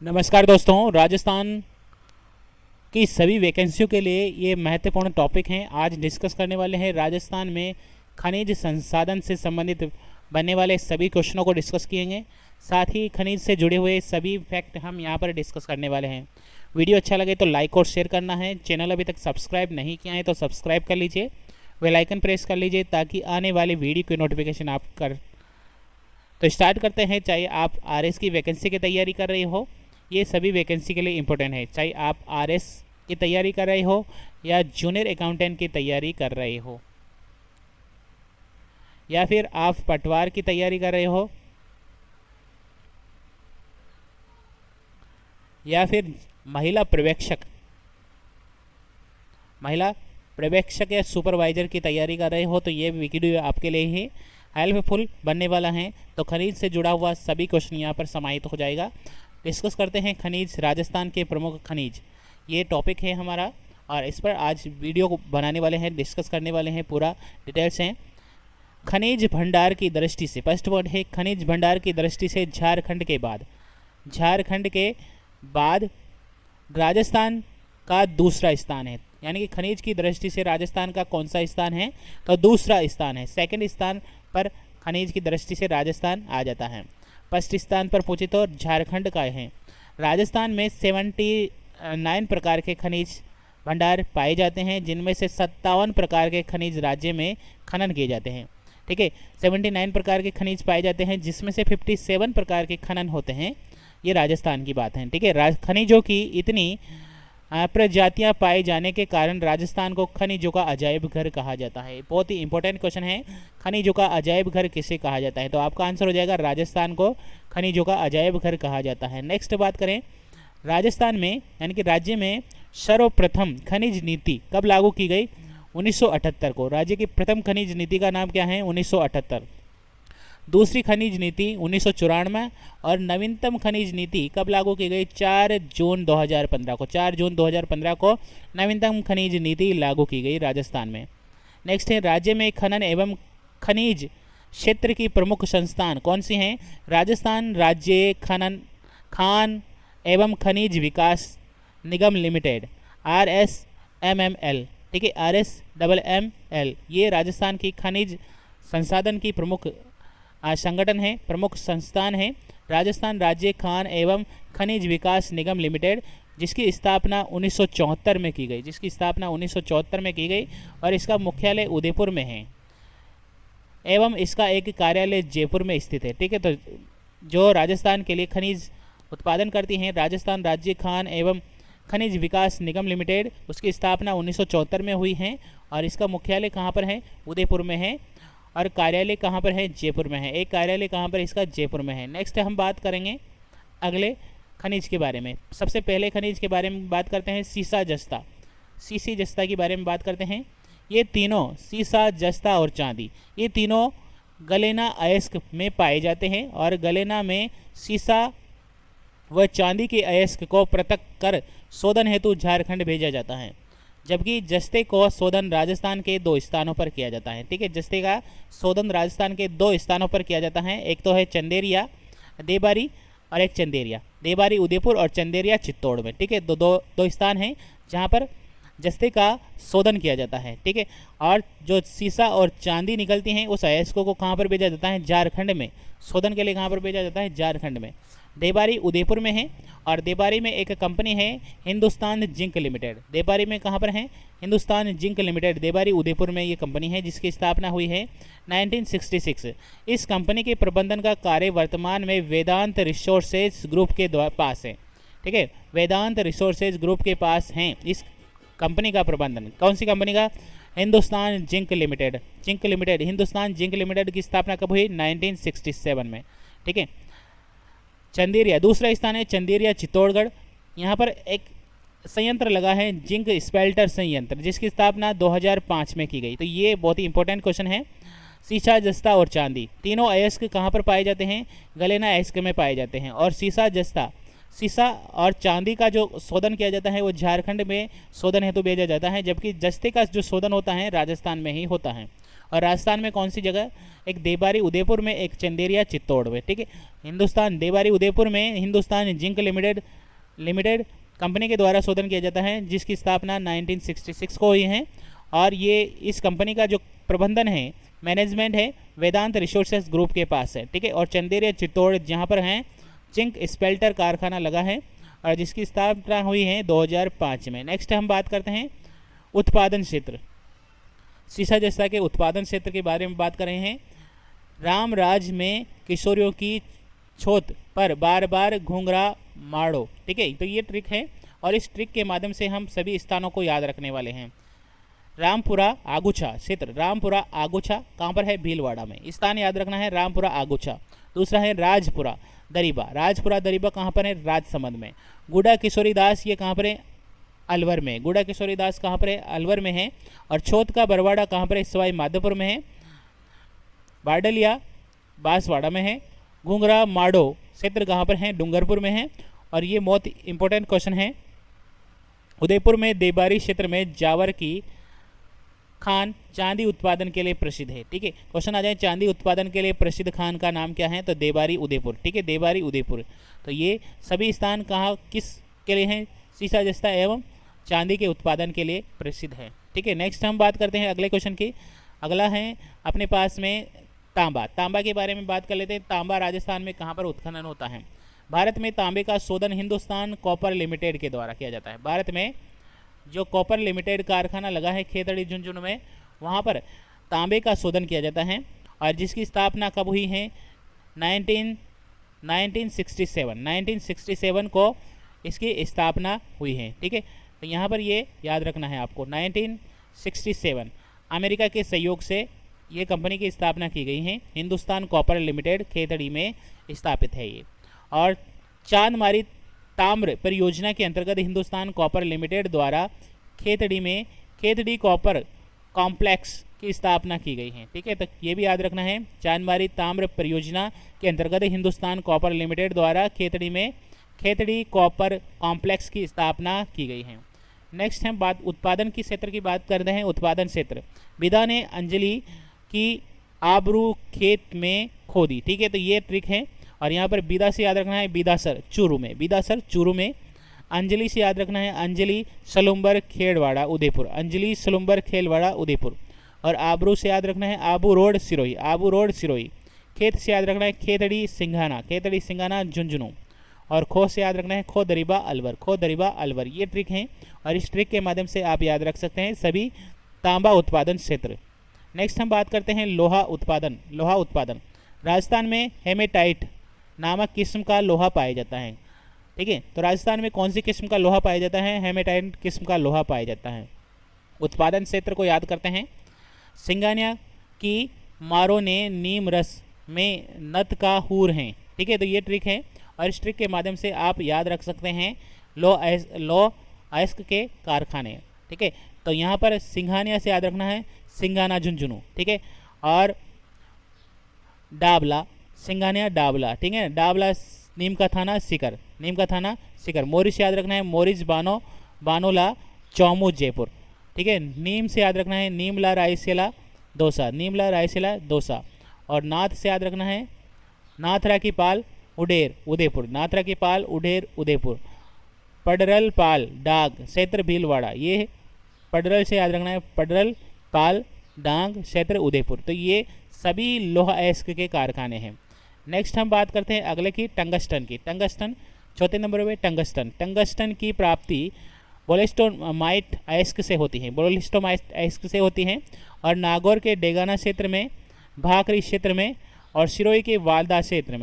नमस्कार दोस्तों, राजस्थान की सभी वैकेंसियों के लिए ये महत्वपूर्ण टॉपिक हैं। आज डिस्कस करने वाले हैं राजस्थान में खनिज संसाधन से संबंधित बनने वाले सभी क्वेश्चनों को डिस्कस किएंगे। साथ ही खनिज से जुड़े हुए सभी फैक्ट हम यहाँ पर डिस्कस करने वाले हैं। वीडियो अच्छा लगे तो लाइक और शेयर करना है। चैनल अभी तक सब्सक्राइब नहीं किया है तो सब्सक्राइब कर लीजिए, बेल आइकन प्रेस कर लीजिए ताकि आने वाली वीडियो की नोटिफिकेशन आप कर। तो स्टार्ट करते हैं। चाहे आप आरएस की वैकेंसी की तैयारी कर रहे हो, ये सभी वैकेंसी के लिए इम्पोर्टेंट है। चाहे आप आरएस की तैयारी कर रहे हो या जूनियर अकाउंटेंट की तैयारी कर रहे हो या फिर आप पटवार की तैयारी कर रहे हो या फिर महिला पर्यवेक्षक या सुपरवाइजर की तैयारी कर रहे हो, तो ये वीडियो आपके लिए ही हेल्पफुल बनने वाला है। तो खनिज से जुड़ा हुआ सभी क्वेश्चन यहाँ पर समाहित हो जाएगा। डिस्कस करते हैं खनिज, राजस्थान के प्रमुख खनिज, ये टॉपिक है हमारा और इस पर आज वीडियो को बनाने वाले हैं, डिस्कस करने वाले हैं, पूरा डिटेल्स हैं। खनिज भंडार की दृष्टि से फर्स्ट वर्ड है खनिज भंडार की दृष्टि से झारखंड के बाद राजस्थान का दूसरा स्थान है। यानी कि खनिज की दृष्टि से राजस्थान का कौन सा स्थान है, तो दूसरा स्थान है। सेकंड स्थान पर खनिज की दृष्टि से राजस्थान आ जाता है। फर्स्ट स्थान पर पूछे तो झारखंड का है। राजस्थान में 79 प्रकार के खनिज भंडार पाए जाते हैं, जिनमें से 57 प्रकार के खनिज राज्य में खनन किए जाते हैं। ठीक है, 79 प्रकार के खनिज पाए जाते हैं, जिसमें से 57 प्रकार के खनन होते हैं। ये राजस्थान की बात है। ठीक है, खनिजों की इतनी प्रजातियां पाए जाने के कारण राजस्थान को खनिजों का अजायब घर कहा जाता है। बहुत ही इंपॉर्टेंट क्वेश्चन है, खनिजों का अजायब घर किसे कहा जाता है, तो आपका आंसर हो जाएगा राजस्थान को खनिजों का अजायब घर कहा जाता है। नेक्स्ट बात करें, राजस्थान में यानी कि राज्य में सर्वप्रथम खनिज नीति कब लागू की गई, 1978 को। राज्य की प्रथम खनिज नीति का नाम क्या है, 1978। दूसरी खनिज नीति 1994 और नवीनतम खनिज नीति कब लागू की गई, 4 जून 2015 को। 4 जून 2015 को नवीनतम खनिज नीति लागू की गई राजस्थान में। नेक्स्ट है, राज्य में खनन एवं खनिज क्षेत्र की प्रमुख संस्थान कौन सी हैं, राजस्थान राज्य खान एवं खनिज विकास निगम लिमिटेड, RSMML। ठीक है, RSMML ये राजस्थान की खनिज संसाधन की प्रमुख संगठन है, प्रमुख संस्थान है। राजस्थान राज्य खान एवं खनिज विकास निगम लिमिटेड, जिसकी स्थापना 1974 में की गई और इसका मुख्यालय उदयपुर में है एवं इसका एक कार्यालय जयपुर में स्थित है। ठीक है, तो जो राजस्थान के लिए खनिज उत्पादन करती हैं, राजस्थान राज्य खान एवं खनिज विकास निगम लिमिटेड, उसकी स्थापना 1974 में हुई है और इसका मुख्यालय कहाँ पर है, उदयपुर में है और कार्यालय कहाँ पर है, जयपुर में है। एक कार्यालय कहाँ पर इसका, जयपुर में है। नेक्स्ट हम बात करेंगे अगले खनिज के बारे में। सबसे पहले खनिज के बारे में बात करते हैं सीसा जस्ता के बारे में बात करते हैं। ये तीनों सीसा, जस्ता और चांदी, ये तीनों गलेना अयस्क में पाए जाते हैं और गलेना में सीसा व चांदी के अयस्क को पृथक कर शोधन हेतु झारखंड भेजा जाता है, जबकि जस्ते को शोधन राजस्थान के 2 स्थानों पर किया जाता है। ठीक है, जस्ते का शोधन राजस्थान के 2 स्थानों पर किया जाता है। एक तो है चंदेरिया देबारी और एक चंदेरिया देबारी उदयपुर और चंदेरिया चित्तौड़ में। ठीक है, दो स्थान हैं जहाँ पर जस्ते का शोधन किया जाता है। ठीक है, और जो सीसा और चांदी निकलती हैं उस अयस्कों को कहाँ पर भेजा जाता है, झारखंड में। शोधन के लिए कहाँ पर भेजा जाता है, झारखंड में। देबारी उदयपुर में है और देबारी में एक कंपनी है हिंदुस्तान जिंक लिमिटेड। देबारी में कहाँ पर है, हिंदुस्तान जिंक लिमिटेड, देबारी उदयपुर में ये कंपनी है जिसकी स्थापना हुई है 1966। इस कंपनी के प्रबंधन का कार्य वर्तमान में वेदांत रिसोर्सेज ग्रुप के पास है। ठीक है, वेदांत रिसोर्सेज ग्रुप के पास हैं इस कंपनी का प्रबंधन। कौन सी कंपनी का, Hindustan zinc limited. Hindustan zinc limited की स्थापना कब हुई, 1967 में। ठीक है, चंदेरिया दूसरा स्थान है, चंदेरिया चित्तौड़गढ़। यहाँ पर एक संयंत्र लगा है जिंक स्पेल्टर संयंत्र, जिसकी स्थापना 2005 में की गई। तो ये बहुत ही इंपॉर्टेंट क्वेश्चन है। सीसा, जस्ता और चांदी तीनों अयस्क कहाँ पर पाए जाते हैं, गलेना अयस्क में पाए जाते हैं। और सीसा और चांदी का जो शोधन किया जाता है वो झारखंड में शोधन हेतु भेजा जाता है, जबकि जस्ते का जो शोधन होता है राजस्थान में ही होता है। और राजस्थान में कौन सी जगह, एक देबारी उदयपुर में, एक चंदेरिया चित्तौड़ में। ठीक है, हिंदुस्तान देबारी उदयपुर में हिंदुस्तान जिंक लिमिटेड कंपनी के द्वारा शोधन किया जाता है, जिसकी स्थापना 1966 को हुई है। और ये इस कंपनी का जो प्रबंधन है, मैनेजमेंट है, वेदांत रिसोर्सेज ग्रुप के पास है। ठीक है, और चंदेरिया चित्तौड़ जहाँ पर हैं जिंक स्पेल्टर कारखाना लगा है और जिसकी स्थापना हुई है 2005 में। नेक्स्ट हम बात करते हैं उत्पादन क्षेत्र, सीसा जस्ता के उत्पादन क्षेत्र के बारे में बात कर रहे हैं। रामराज में किशोरियों की छोत पर बार बार घूंघरा मारो। ठीक है, तो ये ट्रिक है और इस ट्रिक के माध्यम से हम सभी स्थानों को याद रखने वाले हैं। रामपुरा आगुछा क्षेत्र, रामपुरा आगुछा कहाँ पर है, भीलवाड़ा में। स्थान याद रखना है रामपुरा आगुछा। दूसरा है राजपुरा दरीबा, राजपुरा दरीबा कहाँ पर है, राजसमंद में। गुड़ा किशोरी दास ये कहाँ पर है, अलवर में। गुड़ा किशोरी दास कहाँ पर है, अलवर में है। और छोत का बरवाड़ा कहाँ पर है, सवाई माधोपुर में है। बारडलिया बांसवाड़ा में है। घूंघरा माड़ो क्षेत्र कहाँ पर है, डूंगरपुर में है। और ये बहुत इंपॉर्टेंट क्वेश्चन है, उदयपुर में देबारी क्षेत्र में जावर की खान चांदी उत्पादन के लिए प्रसिद्ध है। ठीक है, क्वेश्चन आ जाए चांदी उत्पादन के लिए प्रसिद्ध खान का नाम क्या है, तो देबारी उदयपुर। ठीक है, देबारी उदयपुर। तो ये सभी स्थान कहाँ किस के लिए हैं, सीसा जस्ता एवं चांदी के उत्पादन के लिए प्रसिद्ध है। ठीक है, नेक्स्ट हम बात करते हैं अगले क्वेश्चन की। अगला है अपने पास में तांबा, तांबा के बारे में बात कर लेते हैं। तांबा राजस्थान में कहाँ पर उत्खनन होता है। भारत में तांबे का शोधन हिंदुस्तान कॉपर लिमिटेड के द्वारा किया जाता है। भारत में जो कॉपर लिमिटेड कारखाना लगा है खेतड़ी झुंझुनू में, वहाँ पर तांबे का शोधन किया जाता है और जिसकी स्थापना कब हुई है, 1967 को इसकी स्थापना हुई है। ठीक है, तो यहाँ पर ये याद रखना है आपको, 1967 अमेरिका के सहयोग से ये कंपनी की स्थापना की गई है। हिंदुस्तान कॉपर लिमिटेड खेतड़ी में स्थापित है ये। और चांदमारी ताम्र परियोजना के अंतर्गत हिंदुस्तान कॉपर लिमिटेड द्वारा खेतड़ी में खेतड़ी कॉपर कॉम्प्लेक्स की स्थापना की गई है। ठीक है, तो ये भी याद रखना है, चांदमारी ताम्र परियोजना के अंतर्गत हिंदुस्तान कॉपर लिमिटेड द्वारा खेतड़ी में खेतड़ी कॉपर कॉम्प्लेक्स की स्थापना की गई है। नेक्स्ट हम बात उत्पादन की क्षेत्र की बात करते हैं। उत्पादन क्षेत्र, विदा ने अंजलि की आबरू खेत में खोदी। ठीक है, तो ये ट्रिक है और यहाँ पर बिदा से याद रखना है बिदासर चूरू में, बिदासर चूरू में। अंजलि से याद रखना है अंजलि सलुम्बर खेड़वाड़ा उदयपुर, अंजलि सलुम्बर खेलवाड़ा उदयपुर। और आबरू से याद रखना है आबू रोड सिरोही, आबू रोड सिरोही। खेत से याद रखना है खेतड़ी सिंघाना, खेतड़ी सिंघाना झुंझुनू। और खो से याद रखना है खो दरीबा अलवर, खो दरीबा अलवर। ये ट्रिक है और इस ट्रिक के माध्यम से आप याद रख सकते हैं सभी तांबा उत्पादन क्षेत्र। नेक्स्ट हम बात करते हैं लोहा उत्पादन, लोहा उत्पादन। राजस्थान में हेमेटाइट नामक किस्म का लोहा पाया जाता है। ठीक है, तो राजस्थान में कौन सी किस्म का लोहा पाया जाता है, हेमेटाइट किस्म का लोहा पाया जाता है। उत्पादन क्षेत्र को याद करते हैं। सिंगानिया की मारो ने नीम रस में नत का हूर हैं। ठीक है, तो ये ट्रिक है और इस ट्रिक के माध्यम से आप याद रख सकते हैं लो अयस्क के कारखाने। ठीक है, तो यहाँ पर सिंघानिया से याद रखना है सिंगाना झुंझुनू। ठीक है, और डाबला सिंघानिया डाबला। ठीक है, डाबला नीम का थाना सीकर, नीम का थाना सीकर। मोरिस याद रखना है मोरिस बानोला चौमू जयपुर। ठीक है, नीम से याद रखना है नीमला रायसेला दौसा, नीमला रायसेला दौसा। और नाथ से याद रखना है नाथरा की पाल उडेर उदयपुर, नाथरा की पाल उडेर उदयपुर। पडरल पाल डांग क्षेत्र भीलवाड़ा, ये पडरल से याद रखना है पडरल पाल डांग क्षेत्र उदयपुर। तो ये सभी लोहा अयस्क के कारखाने हैं। नेक्स्ट हम बात करते हैं अगले की टंगस्टन की। टंगस्टन चौथे नंबर पे टंगस्टन। टंगस्टन की प्राप्ति बोलेस्टोमाइट अयस्क से होती है, बोलेस्टोमाइट अयस्क से होती है। और नागौर के डेगाना क्षेत्र में, भाकरी क्षेत्र में और सिरोही के वालदा क्षेत्र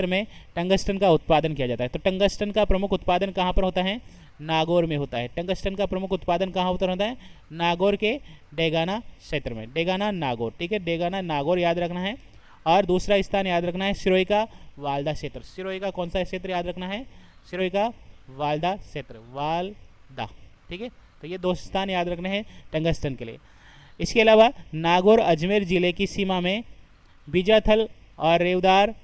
में टंगस्टन का उत्पादन किया जाता है। तो टंगस्टन का प्रमुख उत्पादन कहाँ पर होता है, नागौर में होता है। टंगस्टन का प्रमुख उत्पादन कहाँ होता है, नागौर के डेगाना क्षेत्र में, डेगाना नागौर। ठीक है, डेगाना नागौर याद रखना है। और दूसरा स्थान याद रखना है सिरोही का वालदा क्षेत्र। सिरोही का कौन सा क्षेत्र याद रखना है, सिरोही का वालदा क्षेत्र, वालदा। ठीक है, तो ये दो स्थान याद रखने हैं टंगस्टन के लिए। इसके अलावा नागौर अजमेर जिले की सीमा में बीजाथल और रेवदार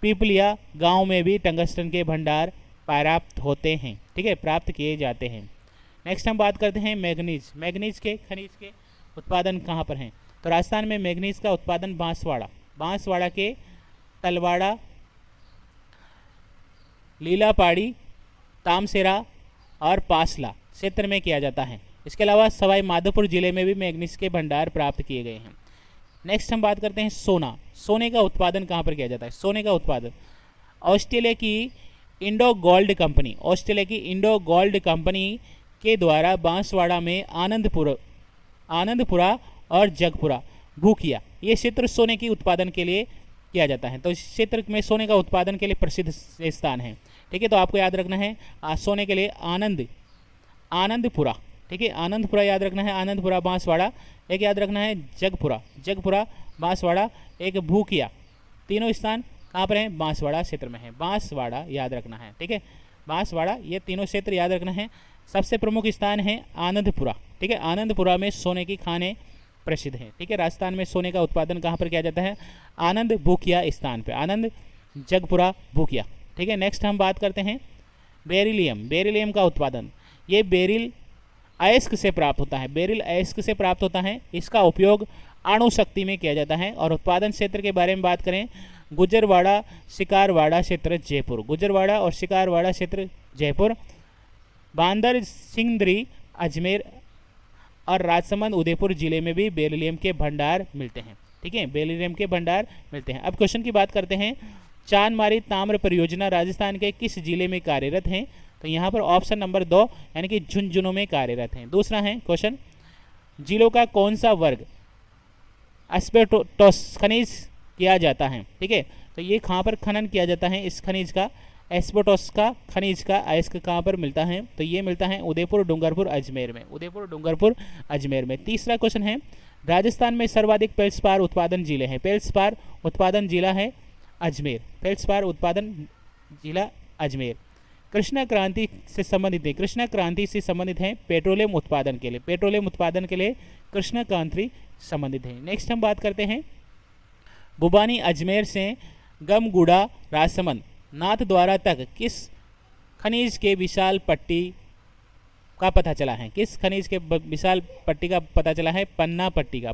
पीपलिया गांव में भी टंगस्टन के भंडार प्राप्त होते हैं। ठीक है, प्राप्त किए जाते हैं। नेक्स्ट हम बात करते हैं मैग्नीज। मैग्नीज के खनिज के उत्पादन कहाँ पर हैं, तो राजस्थान में मैग्नीज का उत्पादन बांसवाड़ा के तलवाड़ा, लीलापाड़ी, तामसेरा और पासला क्षेत्र में किया जाता है। इसके अलावा सवाई माधोपुर जिले में भी मैग्नीज के भंडार प्राप्त किए गए हैं। नेक्स्ट हम बात करते हैं सोने का उत्पादन कहाँ पर किया जाता है। सोने का उत्पादन ऑस्ट्रेलिया की इंडो गोल्ड कंपनी के द्वारा बांसवाड़ा में आनंदपुरा और जगपुरा, भूकिया ये क्षेत्र सोने की उत्पादन के लिए किया जाता है। तो इस क्षेत्र में सोने का उत्पादन के लिए प्रसिद्ध स्थान है। ठीक है, तो आपको याद रखना है सोने के लिए आनंदपुरा। ठीक है, आनंदपुरा याद रखना है, आनंदपुरा बांसवाड़ा। एक याद रखना है जगपुरा बांसवाड़ा, एक भूकिया। तीनों स्थान कहाँ पर हैं? बांसवाड़ा क्षेत्र में है। बांसवाड़ा याद रखना है। ठीक है, बांसवाड़ा, ये तीनों क्षेत्र याद रखना है। सबसे प्रमुख स्थान है आनंदपुरा। ठीक है, आनंदपुरा में सोने की खानें प्रसिद्ध हैं। ठीक है, राजस्थान में सोने का उत्पादन कहाँ पर किया जाता है? आनंद भूकिया स्थान पे, आनंद जगपुरा भूकिया। ठीक है, नेक्स्ट हम बात करते हैं बेरिलियम का उत्पादन। ये बेरिल अयस्क से प्राप्त होता है। इसका उपयोग अणु शक्ति में किया जाता है। और उत्पादन क्षेत्र के बारे में बात करें, गुजरवाड़ा शिकारवाड़ा क्षेत्र जयपुर, बांदर सिंगरी अजमेर और राजसमंद उदयपुर जिले में भी बेरिलियम के भंडार मिलते हैं। ठीक है, बेरिलियम के भंडार मिलते हैं। अब क्वेश्चन की बात करते हैं, चांदमारी ताम्र परियोजना राजस्थान के किस जिले में कार्यरत है? तो यहाँ पर ऑप्शन नंबर 2 यानी कि झुंझुनू में कार्यरत हैं। दूसरा है क्वेश्चन, जिलों का कौन सा वर्ग एस्बेस्टोस खनिज किया जाता है? ठीक है, तो ये कहाँ पर खनन किया जाता है इस खनिज का? एस्बेस्टोस का खनिज का अयस्क कहाँ पर मिलता है? तो ये मिलता है उदयपुर डूंगरपुर अजमेर में। तीसरा क्वेश्चन है, राजस्थान में सर्वाधिक फेल्सपार उत्पादन जिले हैं। फेल्सपार उत्पादन जिला है अजमेर। कृष्णा क्रांति से संबंधित है पेट्रोलियम उत्पादन के लिए कृष्णा क्रांति संबंधित है। नेक्स्ट हम बात करते हैं, बुबानी अजमेर से गमगुड़ा राजसमंद नाथद्वारा तक किस खनिज के विशाल पट्टी का पता चला है? विशाल पट्टी का पता चला है? पन्ना पट्टी का।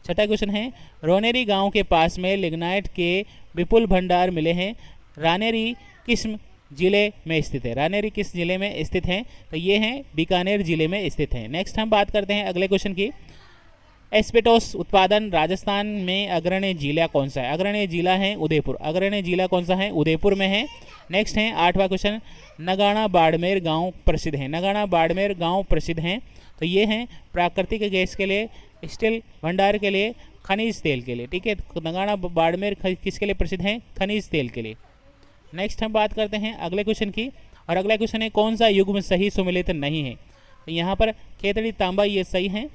छठा क्वेश्चन है, रोनेरी गांव के पास में लिग्नाइट के विपुल भंडार मिले हैं। रानेरी किस जिले में स्थित है? तो ये हैं बीकानेर जिले में स्थित है। नेक्स्ट हम बात करते हैं अगले क्वेश्चन की, एस्बेस्टोस उत्पादन राजस्थान में अग्रणी जिला कौन सा है? अग्रणी जिला है उदयपुर। अग्रणी जिला कौन सा है? उदयपुर में है। नेक्स्ट है 8वां क्वेश्चन, नगाड़ा बाड़मेर गांव प्रसिद्ध हैं। तो ये हैं प्राकृतिक गैस के लिए, स्टील भंडार के लिए, खनिज तेल के लिए। ठीक है, नगाड़ा बाड़मेर किसके लिए प्रसिद्ध हैं? खनिज तेल के लिए। नेक्स्ट हम बात करते हैं अगले क्वेश्चन की, और अगला क्वेश्चन है, कौन सा युग्म सही सुमेलित नहीं है? तो यहाँ पर खेतड़ी तांबा ये सही है,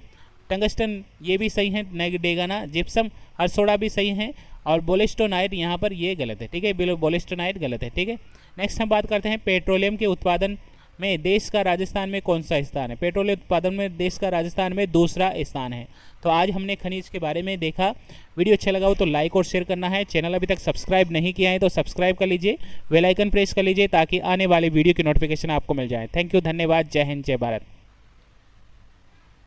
टंगस्टन ये भी सही है, नेगडेगाना, जिप्सम हरसोड़ा भी सही है, और बोलेस्टोनाइट यहाँ पर ये गलत है। ठीक है, बोलेस्टोनाइट गलत है। ठीक है, नेक्स्ट हम बात करते हैं पेट्रोलियम के उत्पादन में देश का राजस्थान में कौन सा स्थान है? पेट्रोलियम उत्पादन में देश का राजस्थान में दूसरा स्थान है। तो आज हमने खनिज के बारे में देखा। वीडियो अच्छा लगा हो तो लाइक और शेयर करना है। चैनल अभी तक सब्सक्राइब नहीं किया है तो सब्सक्राइब कर लीजिए, बेल आइकन प्रेस कर लीजिए ताकि आने वाली वीडियो की नोटिफिकेशन आपको मिल जाए। थैंक यू, धन्यवाद, जय हिंद, जय भारत।